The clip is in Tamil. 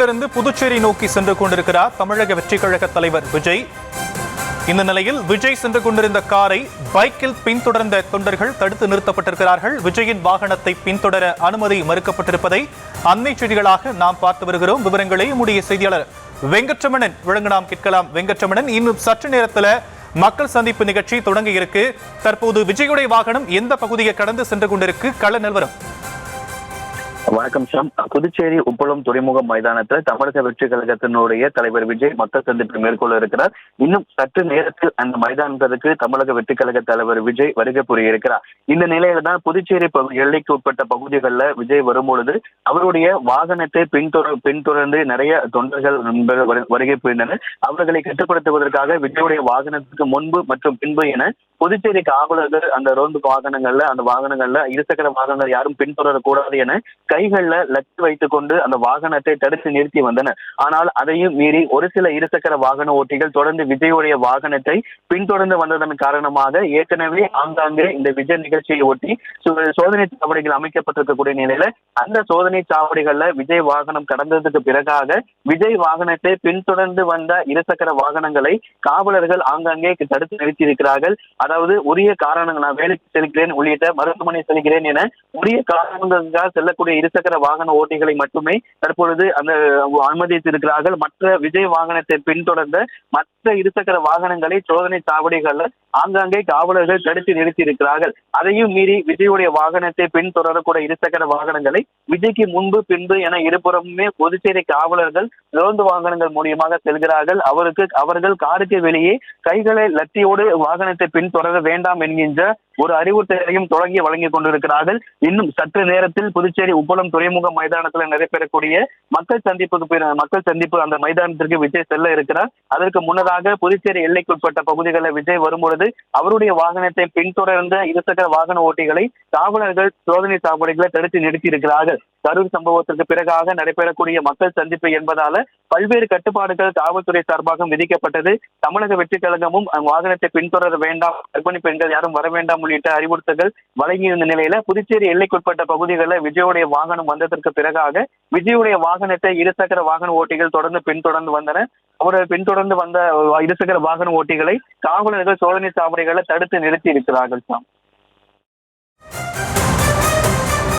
தமிழகத்திலிருந்து புதுச்சேரி நோக்கி சென்று கொண்டிருக்கிறார் தமிழக வெற்றிக் கழக தலைவர் விஜய். இந்த நிலையில் விஜய் சென்று கொண்டிருந்த காரை பைக்கில் பின்தொடர்ந்த தொண்டர்கள் தடுத்து நிறுத்தப்பட்டிருக்கிறார்கள். விஜயின் வாகனத்தை பின்தொடர அனுமதி மறுக்கப்பட்டிருப்பதை அண்மை செய்திகளாக நாம் பார்த்து வருகிறோம். விவரங்களை நம்முடைய செய்தியாளர் வெங்கட்ரமணன் வழங்க நாம் கேட்கலாம். வெங்கட்ரமணன், இன்னும் சற்று நேரத்தில் மக்கள் சந்திப்பு நிகழ்ச்சி தொடங்க இருக்கு. தற்போது விஜயுடைய வாகனம் எந்த பகுதியை கடந்து சென்று கொண்டிருக்கு? கள நிலவரம். வணக்கம் ஷாம். புதுச்சேரி உப்பளம் துறைமுக மைதானத்தில் தமிழக வெற்றி கழகத்தினுடைய தலைவர் விஜய் மக்கள் சந்திப்பை மேற்கொள்ள இருக்கிறார். இன்னும் சற்று நேரத்தில் அந்த மைதானத்திற்கு தமிழக வெற்றி கழக தலைவர் விஜய் வருகை புரிய இருக்கிறார். இந்த நிலையில தான் புதுச்சேரி எல்லைக்கு உட்பட்ட பகுதிகளில் விஜய் வரும்பொழுது அவருடைய வாகனத்தை பின்தொடர்ந்து நிறைய தொண்டர்கள் வருகை புரிந்தனர். அவர்களை கட்டுப்படுத்துவதற்காக விஜயுடைய வாகனத்துக்கு முன்பு மற்றும் பின்பு என புதுச்சேரி காவலர்கள் அந்த ரோந்து வாகனங்கள்ல இருசக்கர வாகனங்கள் யாரும் பின்தொடரக்கூடாது என கைகள்ல லட்சி வைத்துக் கொண்டு அந்த வாகனத்தை தடுத்து நிறுத்தி வந்தனர். ஆனால் அதையும் மீறி ஒரு சில இருசக்கர வாகன ஓட்டிகள் தொடர்ந்து விஜயுடைய வாகனத்தை பின்தொடர்ந்து வந்ததன் காரணமாக ஏற்கனவே ஆங்காங்கே இந்த விஜய் நிகழ்ச்சியை ஒட்டி சோதனை சாவடிகள் அமைக்கப்பட்டிருக்கக்கூடிய நிலையில அந்த சோதனை சாவடிகள்ல விஜய் வாகனம் கடந்ததுக்கு பிறகாக விஜய் வாகனத்தை பின்தொடர்ந்து வந்த இருசக்கர வாகனங்களை காவலர்கள் ஆங்காங்கே தடுத்து நிறுத்தி இருக்கிறார்கள். அதாவது உரிய காரணங்கள், நான் வேலைக்கு செல்கிறேன் உள்ளிட்ட மருத்துவமனை செல்கிறேன் என உரிய காரணங்களுக்காக செல்லக்கூடிய இருசக்கர வாகன ஓட்டிகளை மட்டுமே தற்பொழுது அந்த அனுமதித்திருக்கிறார்கள். மற்ற விஜய் வாகனத்தை பின்தொடர்ந்த மற்ற இருசக்கர வாகனங்களை சோதனை சாவடிகள் ஆங்காங்கே காவலர்கள் தடுத்து நிறுத்தி இருக்கிறார்கள். அதையும் மீறி விஜயுடைய வாகனத்தை பின்தொடரக்கூடிய இருசக்கர வாகனங்களை விஜய்க்கு முன்பு பின்பு என இருபுறமுமே புதுச்சேரி காவலர்கள் ரோந்து வாகனங்கள் மூலியமாக செல்கிறார்கள். அவர்கள் காருக்கு வெளியே கைகளை லத்தியோடு வாகனத்தை பின்தொடர வேண்டாம் என்கின்ற ஒரு அறிவுறுத்தலையும் தொடங்கி வழங்கிக் கொண்டிருக்கிறார்கள். இன்னும் சற்று நேரத்தில் புதுச்சேரி உப்பளம் துறைமுக மைதானத்தில் நடைபெறக்கூடிய மக்கள் சந்திப்பு அந்த மைதானத்திற்கு விஜய் செல்ல இருக்கிறார். அதற்கு முன்னதாக புதுச்சேரி எல்லைக்குட்பட்ட பகுதிகளில் விஜய் வரும்பொழுது அவருடைய வாகனத்தை பின்தொடர்ந்த இருசக்கர வாகன ஓட்டிகளை காவலர்கள் சோதனை சாவடிகளை தடுத்து நிறுத்தி இருக்கிறார்கள். கரூர் சம்பவத்திற்கு பிறகாக நடைபெறக்கூடிய மக்கள் சந்திப்பு என்பதால பல்வேறு கட்டுப்பாடுகள் காவல்துறை சார்பாக விதிக்கப்பட்டது. தமிழக வெற்றி கழகமும் வாகனத்தை பின்தொடர வேண்டாம், கர்ப்பிணி பெண்கள் யாரும் வர வேண்டாம் உள்ளிட்ட அறிவுறுத்தல்கள் வழங்கியிருந்த நிலையில புதுச்சேரி எல்லைக்குட்பட்ட பகுதிகளில் விஜயுடைய வாகனம் வந்ததற்கு பிறகாக விஜயுடைய வாகனத்தை இருசக்கர வாகன ஓட்டிகள் பின்தொடர்ந்து வந்தனர். அவர்கள் பின்தொடர்ந்து வந்த இருசக்கர வாகன ஓட்டிகளை காவலர்கள் சோதனை சாவடிகளை தடுத்து நிறுத்தி இருக்கிறார்கள்.